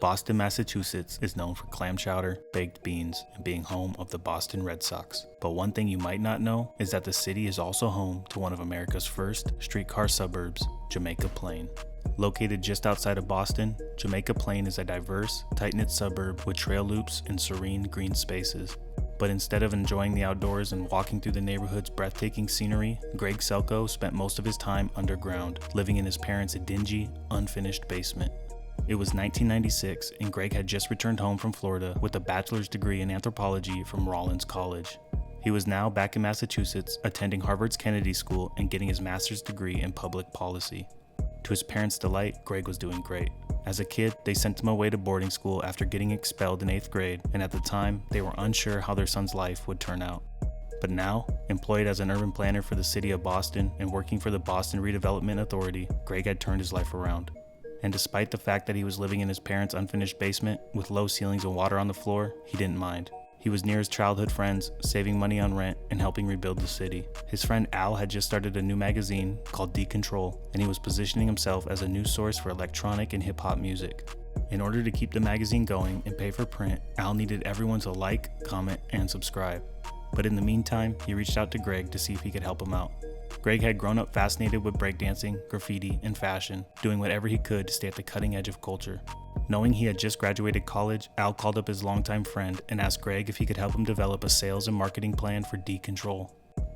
Boston, Massachusetts is known for clam chowder, baked beans, and being home of the Boston Red Sox. But one thing you might not know is that the city is also home to one of America's first streetcar suburbs, Jamaica Plain. Located just outside of Boston, Jamaica Plain is a diverse, tight-knit suburb with trail loops and serene green spaces. But instead of enjoying the outdoors and walking through the neighborhood's breathtaking scenery, Greg Selkoe spent most of his time underground, living in his parents' dingy, unfinished basement. It was 1996, and Greg had just returned home from Florida with a bachelor's degree in anthropology from Rollins College. He was now back in Massachusetts, attending Harvard's Kennedy School and getting his master's degree in public policy. To his parents' delight, Greg was doing great. As a kid, they sent him away to boarding school after getting expelled in 8th grade, and at the time, they were unsure how their son's life would turn out. But now, employed as an urban planner for the city of Boston and working for the Boston Redevelopment Authority, Greg had turned his life around. And despite the fact that he was living in his parents' unfinished basement with low ceilings and water on the floor, he didn't mind. He was near his childhood friends, saving money on rent and helping rebuild the city. His friend Al had just started a new magazine called Decontrol, and he was positioning himself as a news source for electronic and hip-hop music. In order to keep the magazine going and pay for print, Al needed everyone to like, comment, and subscribe. But in the meantime, he reached out to Greg to see if he could help him out. Greg had grown up fascinated with breakdancing, graffiti, and fashion, doing whatever he could to stay at the cutting edge of culture. Knowing he had just graduated college, Al called up his longtime friend and asked Greg if he could help him develop a sales and marketing plan for Decontrol.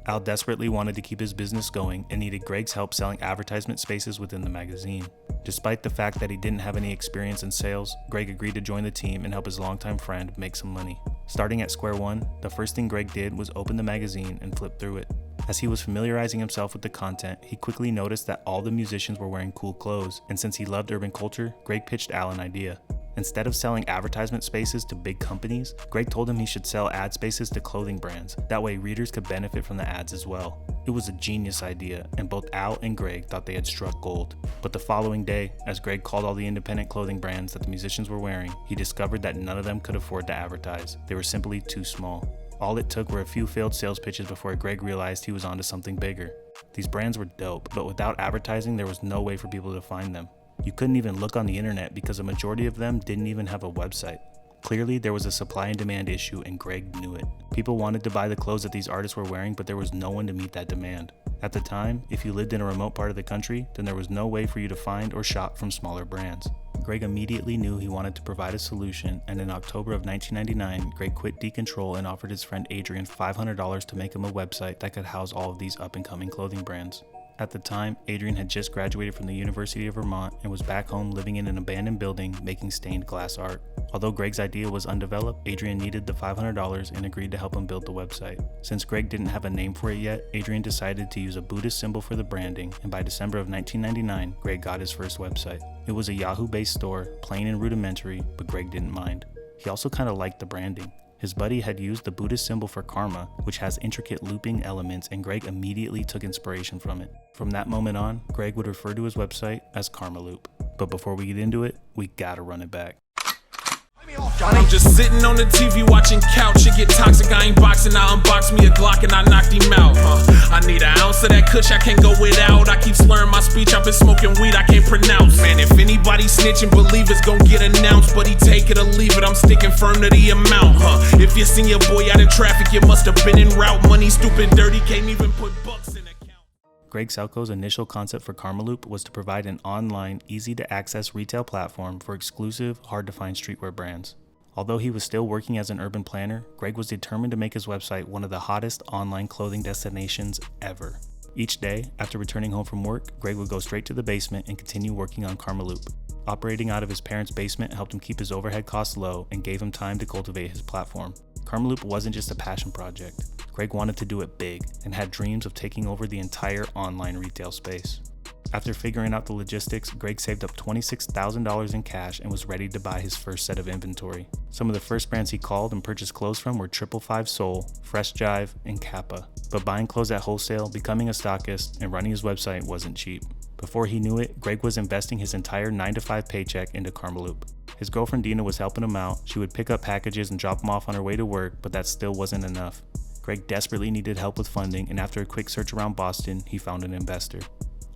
Al desperately wanted to keep his business going and needed Greg's help selling advertisement spaces within the magazine. Despite the fact that he didn't have any experience in sales, Greg agreed to join the team and help his longtime friend make some money. Starting at square one, the first thing Greg did was open the magazine and flip through it. As he was familiarizing himself with the content, he quickly noticed that all the musicians were wearing cool clothes, and since he loved urban culture, Greg pitched Al an idea. Instead of selling advertisement spaces to big companies, Greg told him he should sell ad spaces to clothing brands. That way readers could benefit from the ads as well. It was a genius idea, and both Al and Greg thought they had struck gold. But the following day, as Greg called all the independent clothing brands that the musicians were wearing, he discovered that none of them could afford to advertise. They were simply too small. All it took were a few failed sales pitches before Greg realized he was onto something bigger. These brands were dope, but without advertising, there was no way for people to find them. You couldn't even look on the internet because a majority of them didn't even have a website. Clearly, there was a supply and demand issue, and Greg knew it. People wanted to buy the clothes that these artists were wearing, but there was no one to meet that demand. At the time, if you lived in a remote part of the country, then there was no way for you to find or shop from smaller brands. Greg immediately knew he wanted to provide a solution, and in October of 1999, Greg quit Decontrol and offered his friend Adrian $500 to make him a website that could house all of these up-and-coming clothing brands. At the time, Adrian had just graduated from the University of Vermont and was back home living in an abandoned building making stained glass art. Although Greg's idea was undeveloped, Adrian needed the $500 and agreed to help him build the website. Since Greg didn't have a name for it yet, Adrian decided to use a Buddhist symbol for the branding, and by December of 1999, Greg got his first website. It was a Yahoo-based store, plain and rudimentary, but Greg didn't mind. He also kind of liked the branding. His buddy had used the Buddhist symbol for karma, which has intricate looping elements, and Greg immediately took inspiration from it. From that moment on, Greg would refer to his website as Karmaloop. But before we get into it, we gotta run it back. I'm just sitting on the TV watching couch. It get toxic, I ain't boxing. I unbox me a Glock and I knocked him out. I need an ounce of that kush, I can't go without. I keep slurring my speech, I've been smoking weed I can't pronounce. Man, if anybody snitching, believe it's gon' get announced. But he take it or leave it, I'm sticking firm to the amount. If you seen your boy out in traffic, you must have been en route. Money stupid dirty, can't even put bucks in account. Greg Selkoe's initial concept for Karmaloop was to provide an online, easy-to-access retail platform for exclusive, hard-to-find streetwear brands. Although he was still working as an urban planner, Greg was determined to make his website one of the hottest online clothing destinations ever. Each day, after returning home from work, Greg would go straight to the basement and continue working on Karmaloop. Operating out of his parents' basement helped him keep his overhead costs low and gave him time to cultivate his platform. Karmaloop wasn't just a passion project. Greg wanted to do it big and had dreams of taking over the entire online retail space. After figuring out the logistics, Greg saved up $26,000 in cash and was ready to buy his first set of inventory. Some of the first brands he called and purchased clothes from were 555 Soul, Fresh Jive, and Kappa. But buying clothes at wholesale, becoming a stockist, and running his website wasn't cheap. Before he knew it, Greg was investing his entire 9-to-5 paycheck into Karmaloop. His girlfriend Dina was helping him out. She would pick up packages and drop them off on her way to work, but that still wasn't enough. Greg desperately needed help with funding, and after a quick search around Boston, he found an investor.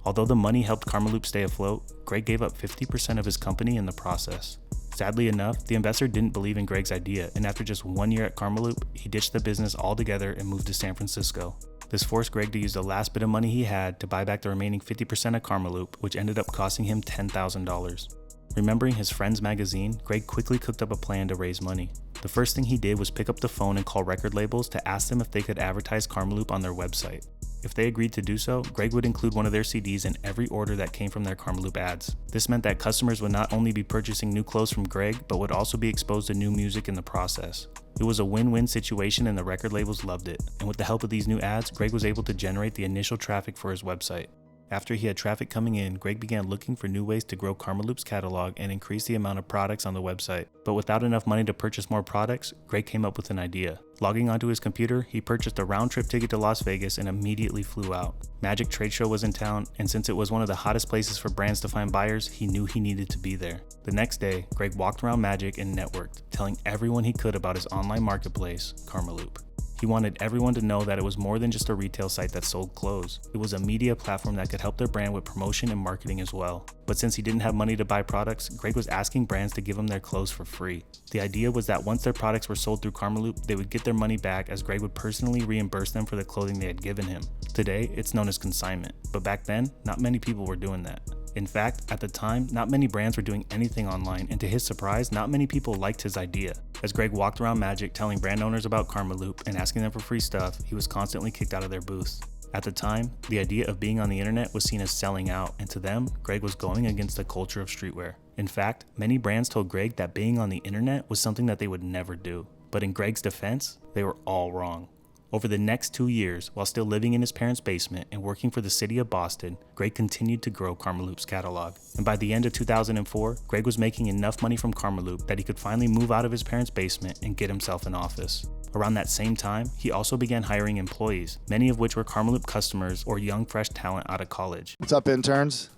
Although the money helped Karmaloop stay afloat, Greg gave up 50% of his company in the process. Sadly enough, the investor didn't believe in Greg's idea, and after just 1 year at Karmaloop, he ditched the business altogether and moved to San Francisco. This forced Greg to use the last bit of money he had to buy back the remaining 50% of Karmaloop, which ended up costing him $10,000. Remembering his friend's magazine, Greg quickly cooked up a plan to raise money. The first thing he did was pick up the phone and call record labels to ask them if they could advertise Karmaloop on their website. If they agreed to do so, Greg would include one of their CDs in every order that came from their Karmaloop ads. This meant that customers would not only be purchasing new clothes from Greg, but would also be exposed to new music in the process. It was a win-win situation and the record labels loved it, and with the help of these new ads, Greg was able to generate the initial traffic for his website. After he had traffic coming in, Greg began looking for new ways to grow Karmaloop's catalog and increase the amount of products on the website. But without enough money to purchase more products, Greg came up with an idea. Logging onto his computer, he purchased a round-trip ticket to Las Vegas and immediately flew out. Magic Tradeshow was in town, and since it was one of the hottest places for brands to find buyers, he knew he needed to be there. The next day, Greg walked around Magic and networked, telling everyone he could about his online marketplace, Karmaloop. He wanted everyone to know that it was more than just a retail site that sold clothes. It was a media platform that could help their brand with promotion and marketing as well. But since he didn't have money to buy products, Greg was asking brands to give him their clothes for free. The idea was that once their products were sold through Karmaloop, they would get their money back as Greg would personally reimburse them for the clothing they had given him. Today, it's known as consignment, but back then, not many people were doing that. In fact, at the time, not many brands were doing anything online, and to his surprise, not many people liked his idea. As Greg walked around Magic telling brand owners about Karmaloop and asking them for free stuff, he was constantly kicked out of their booths. At the time, the idea of being on the internet was seen as selling out, and to them, Greg was going against the culture of streetwear. In fact, many brands told Greg that being on the internet was something that they would never do. But in Greg's defense, they were all wrong. Over the next 2 years, while still living in his parents' basement and working for the city of Boston, Greg continued to grow Karmaloop's catalog. And by the end of 2004, Greg was making enough money from Karmaloop that he could finally move out of his parents' basement and get himself an office. Around that same time, he also began hiring employees, many of which were Karmaloop customers or young fresh talent out of college. What's up, interns?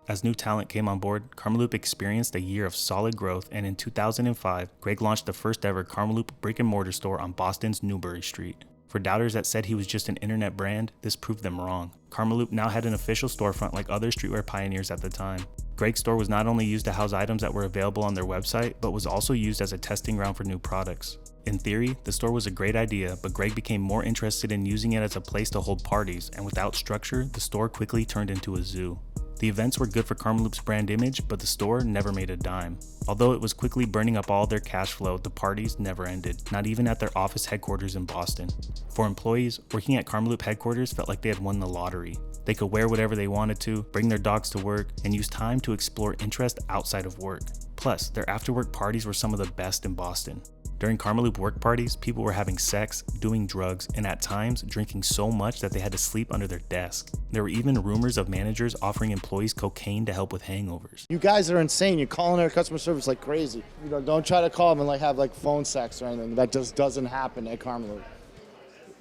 As new talent came on board, Karmaloop experienced a year of solid growth, and in 2005, Greg launched the first ever Karmaloop brick-and-mortar store on Boston's Newbury Street. For doubters that said he was just an internet brand, this proved them wrong. Karmaloop now had an official storefront like other streetwear pioneers at the time. Greg's store was not only used to house items that were available on their website, but was also used as a testing ground for new products. In theory, the store was a great idea, but Greg became more interested in using it as a place to hold parties, and without structure, the store quickly turned into a zoo. The events were good for Karmaloop's brand image, but the store never made a dime. Although it was quickly burning up all their cash flow, the parties never ended, not even at their office headquarters in Boston. For employees, working at Karmaloop headquarters felt like they had won the lottery. They could wear whatever they wanted to, bring their dogs to work, and use time to explore interest outside of work. Plus, their after-work parties were some of the best in Boston. During Karmaloop work parties, people were having sex, doing drugs, and at times drinking so much that they had to sleep under their desk. There were even rumors of managers offering employees cocaine to help with hangovers. You guys are insane. You're calling our customer service like crazy. Don't try to call them and have phone sex or anything. That just doesn't happen at Karmaloop.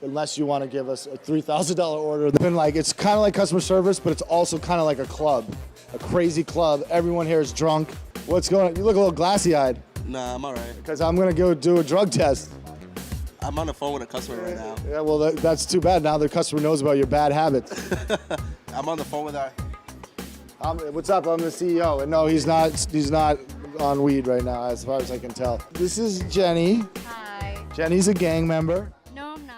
Unless you want to give us a $3,000 order. Then it's kind of like customer service, but it's also kind of like a club, a crazy club. Everyone here is drunk. What's going on? You look a little glassy-eyed. Nah, I'm all right. Because I'm going to go do a drug test. I'm on the phone with a customer right now. Yeah, well, that's too bad. Now the customer knows about your bad habits. I'm on the phone with our... What's up? I'm the CEO. And no, he's not on weed right now, as far as I can tell. This is Jenny. Hi. Jenny's a gang member. No, I'm not.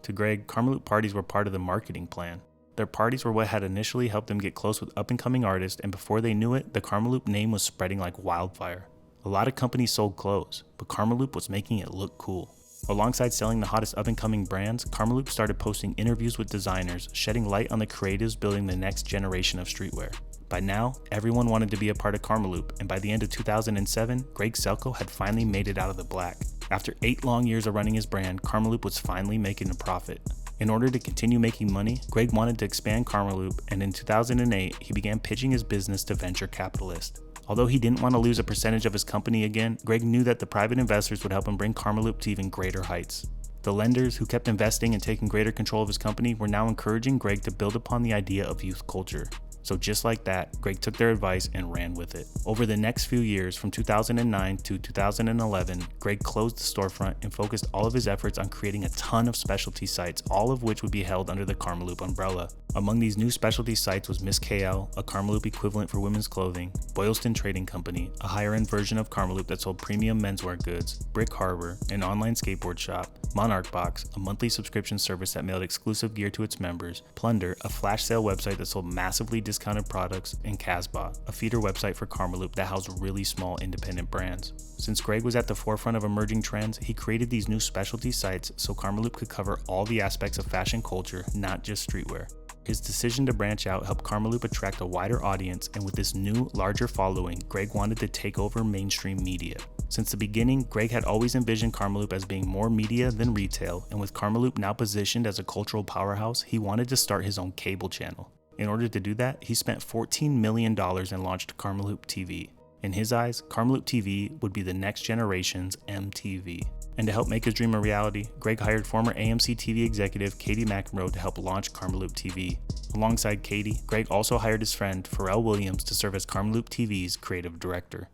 To Greg, Karmaloop Parties were part of the marketing plan. Their parties were what had initially helped them get close with up-and-coming artists, and before they knew it, the Karmaloop name was spreading like wildfire. A lot of companies sold clothes, but Karmaloop was making it look cool. Alongside selling the hottest up-and-coming brands, Karmaloop started posting interviews with designers, shedding light on the creatives building the next generation of streetwear. By now, everyone wanted to be a part of Karmaloop, and by the end of 2007, Greg Selkoe had finally made it out of the black. After 8 long years of running his brand, Karmaloop was finally making a profit. In order to continue making money, Greg wanted to expand Karmaloop, and in 2008, he began pitching his business to venture capitalists. Although he didn't want to lose a percentage of his company again, Greg knew that the private investors would help him bring Karmaloop to even greater heights. The lenders, who kept investing and taking greater control of his company, were now encouraging Greg to build upon the idea of youth culture. So just like that, Greg took their advice and ran with it. Over the next few years, from 2009 to 2011, Greg closed the storefront and focused all of his efforts on creating a ton of specialty sites, all of which would be held under the Karmaloop umbrella. Among these new specialty sites was MissKL, a Karmaloop equivalent for women's clothing, Boylston Trading Company, a higher-end version of Karmaloop that sold premium menswear goods, Haber, an online skateboard shop, Monark Box, a monthly subscription service that mailed exclusive gear to its members, Plunder, a flash sale website that sold massively discounted products, and Kazbah, a feeder website for Karmaloop that housed really small independent brands. Since Greg was at the forefront of emerging trends, he created these new specialty sites so Karmaloop could cover all the aspects of fashion culture, not just streetwear. His decision to branch out helped Karmaloop attract a wider audience, and with this new, larger following, Greg wanted to take over mainstream media. Since the beginning, Greg had always envisioned Karmaloop as being more media than retail, and with Karmaloop now positioned as a cultural powerhouse, he wanted to start his own cable channel. In order to do that, he spent $14 million and launched KarmaloopTV. In his eyes, KarmaloopTV would be the next generation's MTV. And to help make his dream a reality, Greg hired former AMC TV executive Katie McEnroe to help launch KarmaloopTV. Alongside Katie, Greg also hired his friend Pharrell Williams to serve as KarmaloopTV's creative director.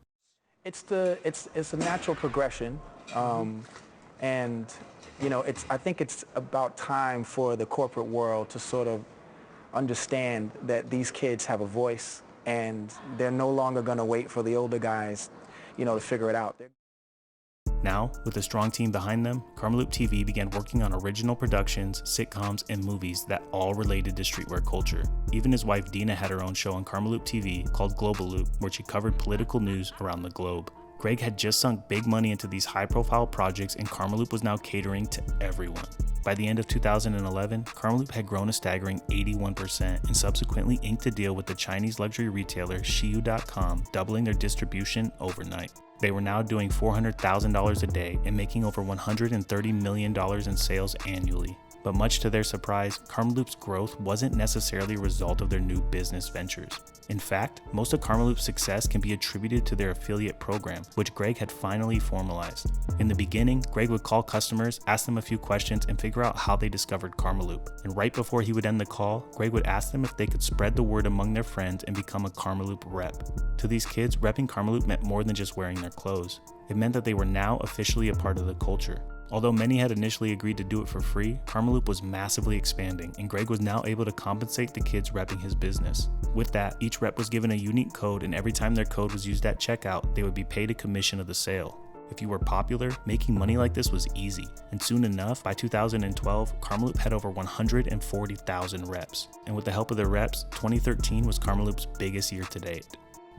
It's a natural progression, and you know, I think it's about time for the corporate world to sort of understand that these kids have a voice, and they're no longer going to wait for the older guys, you know, to figure it out. Now, with a strong team behind them, KarmaloopTV began working on original productions, sitcoms, and movies that all related to streetwear culture. Even his wife Dina had her own show on KarmaloopTV called Global Loop, where she covered political news around the globe. Greg had just sunk big money into these high-profile projects, and Karmaloop was now catering to everyone. By the end of 2011, Karmaloop had grown a staggering 81% and subsequently inked a deal with the Chinese luxury retailer Shiekh.com, doubling their distribution overnight. They were now doing $400,000 a day and making over $130 million in sales annually. But much to their surprise, Karmaloop's growth wasn't necessarily a result of their new business ventures. In fact, most of Karmaloop's success can be attributed to their affiliate program, which Greg had finally formalized. In the beginning, Greg would call customers, ask them a few questions, and figure out how they discovered Karmaloop. And right before he would end the call, Greg would ask them if they could spread the word among their friends and become a Karmaloop rep. To these kids, repping Karmaloop meant more than just wearing their clothes. It meant that they were now officially a part of the culture. Although many had initially agreed to do it for free, Karmaloop was massively expanding, and Greg was now able to compensate the kids repping his business. With that, each rep was given a unique code, and every time their code was used at checkout, they would be paid a commission of the sale. If you were popular, making money like this was easy, and soon enough, by 2012, Karmaloop had over 140,000 reps. And with the help of their reps, 2013 was Karmaloop's biggest year to date.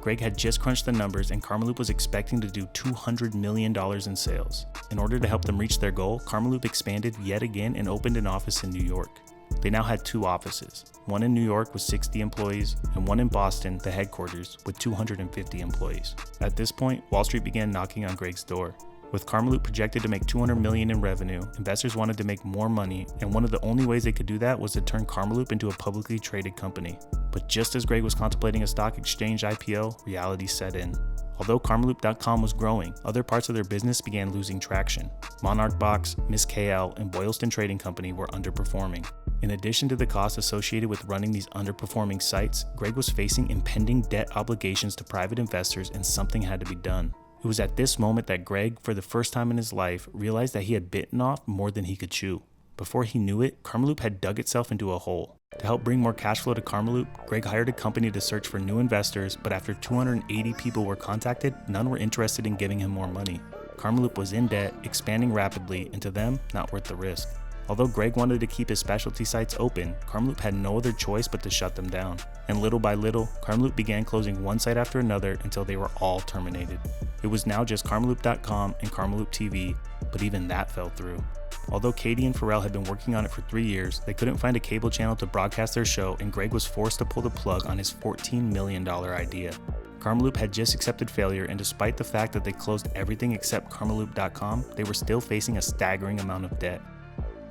Greg had just crunched the numbers, and Karmaloop was expecting to do $200 million in sales. In order to help them reach their goal, Karmaloop expanded yet again and opened an office in New York. They now had two offices, one in New York with 60 employees, and one in Boston, the headquarters, with 250 employees. At this point, Wall Street began knocking on Greg's door. With Karmaloop projected to make $200 million in revenue, investors wanted to make more money, and one of the only ways they could do that was to turn Karmaloop into a publicly traded company. But just as Greg was contemplating a stock exchange IPO, reality set in. Although Karmaloop.com was growing, other parts of their business began losing traction. Monark Box, MissKL, and Boylston Trading Company were underperforming. In addition to the costs associated with running these underperforming sites, Greg was facing impending debt obligations to private investors, and something had to be done. It was at this moment that Greg, for the first time in his life, realized that he had bitten off more than he could chew. Before he knew it, Karmaloop had dug itself into a hole. To help bring more cash flow to Karmaloop, Greg hired a company to search for new investors, but after 280 people were contacted, none were interested in giving him more money. Karmaloop was in debt, expanding rapidly, and to them, not worth the risk. Although Greg wanted to keep his specialty sites open, Karmaloop had no other choice but to shut them down. And little by little, Karmaloop began closing one site after another until they were all terminated. It was now just Karmaloop.com and KarmaloopTV, but even that fell through. Although Katie and Pharrell had been working on it for 3 years, they couldn't find a cable channel to broadcast their show, and Greg was forced to pull the plug on his $14 million idea. Karmaloop had just accepted failure, and despite the fact that they closed everything except Karmaloop.com, they were still facing a staggering amount of debt.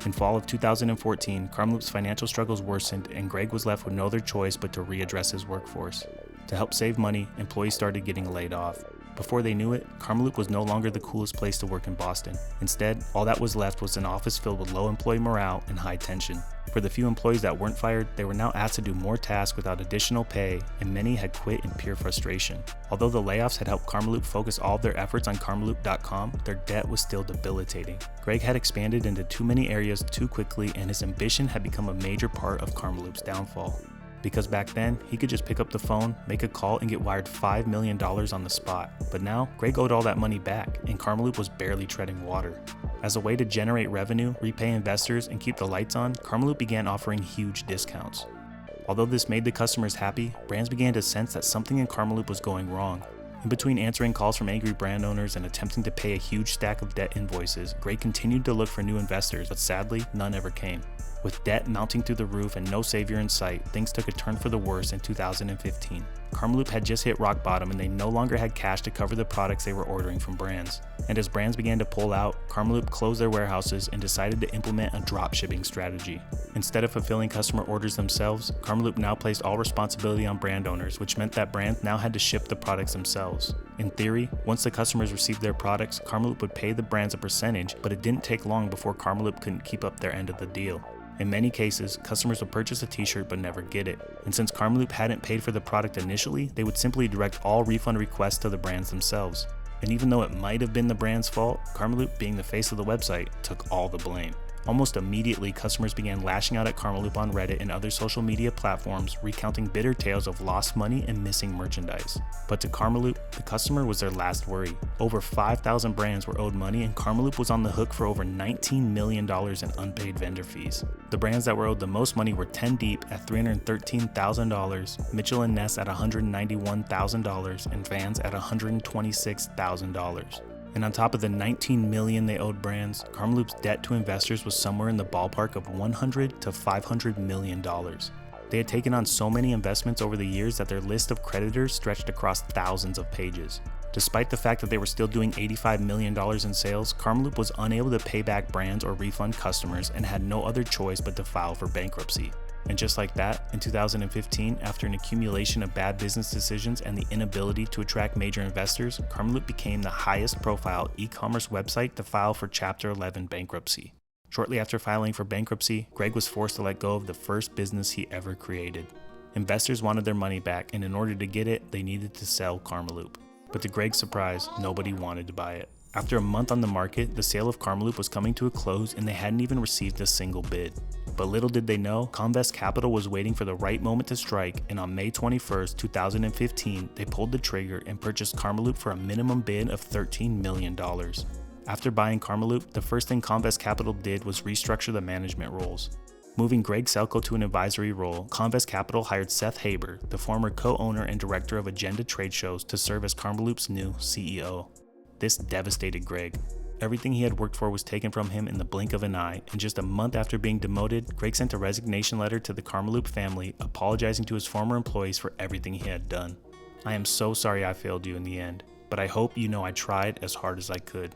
In fall of 2014, Karmaloop's financial struggles worsened, and Greg was left with no other choice but to readdress his workforce. To help save money, employees started getting laid off. Before they knew it, Karmaloop was no longer the coolest place to work in Boston. Instead, all that was left was an office filled with low employee morale and high tension. For the few employees that weren't fired, they were now asked to do more tasks without additional pay, and many had quit in pure frustration. Although the layoffs had helped Karmaloop focus all of their efforts on Karmaloop.com, their debt was still debilitating. Greg had expanded into too many areas too quickly, and his ambition had become a major part of Karmaloop's downfall. Because back then, he could just pick up the phone, make a call, and get wired $5 million on the spot. But now, Greg owed all that money back, and Karmaloop was barely treading water. As a way to generate revenue, repay investors, and keep the lights on, Karmaloop began offering huge discounts. Although this made the customers happy, brands began to sense that something in Karmaloop was going wrong. In between answering calls from angry brand owners and attempting to pay a huge stack of debt invoices, Greg continued to look for new investors, but sadly, none ever came. With debt mounting through the roof and no savior in sight, things took a turn for the worse in 2015. Karmaloop had just hit rock bottom and they no longer had cash to cover the products they were ordering from brands. And as brands began to pull out, Karmaloop closed their warehouses and decided to implement a drop shipping strategy. Instead of fulfilling customer orders themselves, Karmaloop now placed all responsibility on brand owners, which meant that brands now had to ship the products themselves. In theory, once the customers received their products, Karmaloop would pay the brands a percentage, but it didn't take long before Karmaloop couldn't keep up their end of the deal. In many cases, customers would purchase a t-shirt but never get it. And since Karmaloop hadn't paid for the product initially, they would simply direct all refund requests to the brands themselves. And even though it might have been the brand's fault, Karmaloop, being the face of the website, took all the blame. Almost immediately, customers began lashing out at Karmaloop on Reddit and other social media platforms, recounting bitter tales of lost money and missing merchandise. But to Karmaloop, the customer was their last worry. Over 5,000 brands were owed money, and Karmaloop was on the hook for over $19 million in unpaid vendor fees. The brands that were owed the most money were 10 Deep at $313,000, Mitchell & Ness at $191,000, and Vans at $126,000. And on top of the $19 million they owed brands, Karmaloop's debt to investors was somewhere in the ballpark of $100 to $500 million. They had taken on so many investments over the years that their list of creditors stretched across thousands of pages. Despite the fact that they were still doing $85 million in sales, Karmaloop was unable to pay back brands or refund customers and had no other choice but to file for bankruptcy. And just like that, in 2015, after an accumulation of bad business decisions and the inability to attract major investors, Karmaloop became the highest profile e-commerce website to file for Chapter 11 bankruptcy. Shortly after filing for bankruptcy, Greg was forced to let go of the first business he ever created. Investors wanted their money back, and in order to get it, they needed to sell Karmaloop. But to Greg's surprise, nobody wanted to buy it. After a month on the market, the sale of Karmaloop was coming to a close and they hadn't even received a single bid. But little did they know, Convest Capital was waiting for the right moment to strike, and on May 21st, 2015, they pulled the trigger and purchased Karmaloop for a minimum bid of $13 million. After buying Karmaloop, the first thing Convest Capital did was restructure the management roles. Moving Greg Selkoe to an advisory role, Convest Capital hired Seth Haber, the former co-owner and director of Agenda Tradeshow, to serve as Karmaloop's new CEO. This devastated Greg. Everything he had worked for was taken from him in the blink of an eye, and just a month after being demoted, Greg sent a resignation letter to the Karmaloop family, apologizing to his former employees for everything he had done. I am so sorry I failed you in the end, but I hope you know I tried as hard as I could.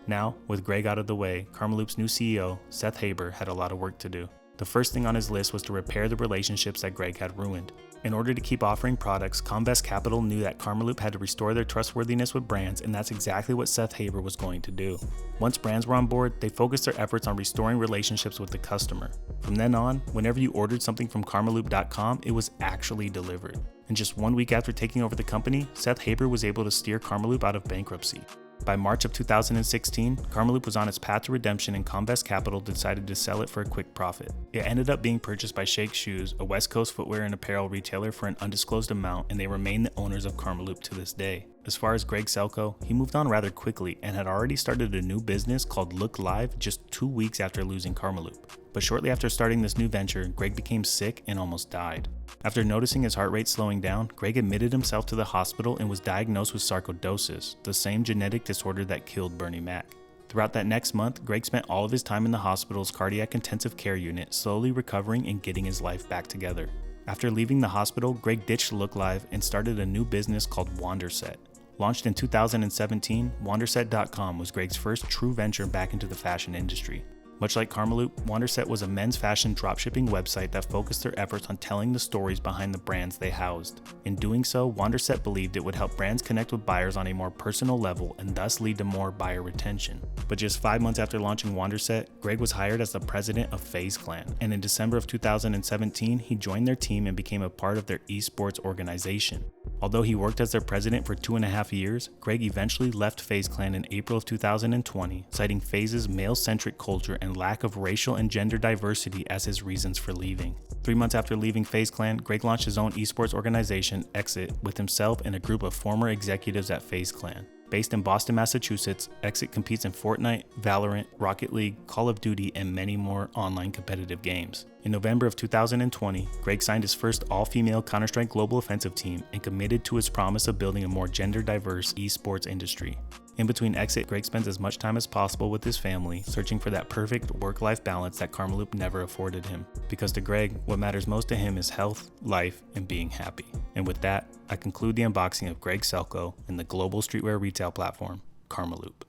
Now, with Greg out of the way, Karmaloop's new CEO, Seth Haber, had a lot of work to do. The first thing on his list was to repair the relationships that Greg had ruined. In order to keep offering products, Convest Capital knew that Karmaloop had to restore their trustworthiness with brands, and that's exactly what Seth Haber was going to do. Once brands were on board, they focused their efforts on restoring relationships with the customer. From then on, whenever you ordered something from Karmaloop.com, it was actually delivered. And just 1 week after taking over the company, Seth Haber was able to steer Karmaloop out of bankruptcy. By March of 2016, Karmaloop was on its path to redemption and Convest Capital decided to sell it for a quick profit. It ended up being purchased by Shiekh Shoes, a West Coast footwear and apparel retailer, for an undisclosed amount, and they remain the owners of Karmaloop to this day. As far as Greg Selkoe, he moved on rather quickly and had already started a new business called Look Live just 2 weeks after losing Karmaloop. But shortly after starting this new venture, Greg became sick and almost died. After noticing his heart rate slowing down, Greg admitted himself to the hospital and was diagnosed with sarcoidosis, the same genetic disorder that killed Bernie Mac. Throughout that next month, Greg spent all of his time in the hospital's cardiac intensive care unit, slowly recovering and getting his life back together. After leaving the hospital, Greg ditched Look Live and started a new business called WanderSet. Launched in 2017, WanderSet.com was Greg's first true venture back into the fashion industry. Much like Karmaloop, Wanderset was a men's fashion dropshipping website that focused their efforts on telling the stories behind the brands they housed. In doing so, Wanderset believed it would help brands connect with buyers on a more personal level and thus lead to more buyer retention. But just 5 months after launching Wanderset, Greg was hired as the president of FaZe Clan, and in December of 2017, he joined their team and became a part of their esports organization. Although he worked as their president for 2.5 years, Greg eventually left FaZe Clan in April of 2020, citing FaZe's male-centric culture and lack of racial and gender diversity as his reasons for leaving. 3 months after leaving FaZe Clan, Greg launched his own esports organization, XSET, with himself and a group of former executives at FaZe Clan. Based in Boston, Massachusetts, XSET competes in Fortnite, Valorant, Rocket League, Call of Duty, and many more online competitive games. In November of 2020, Greg signed his first all-female Counter-Strike Global Offensive team and committed to his promise of building a more gender-diverse esports industry. In between XSET, Greg spends as much time as possible with his family, searching for that perfect work-life balance that Karmaloop never afforded him. Because to Greg, what matters most to him is health, life, and being happy. And with that, I conclude the unboxing of Greg Selkoe and the global streetwear retail platform, Karmaloop.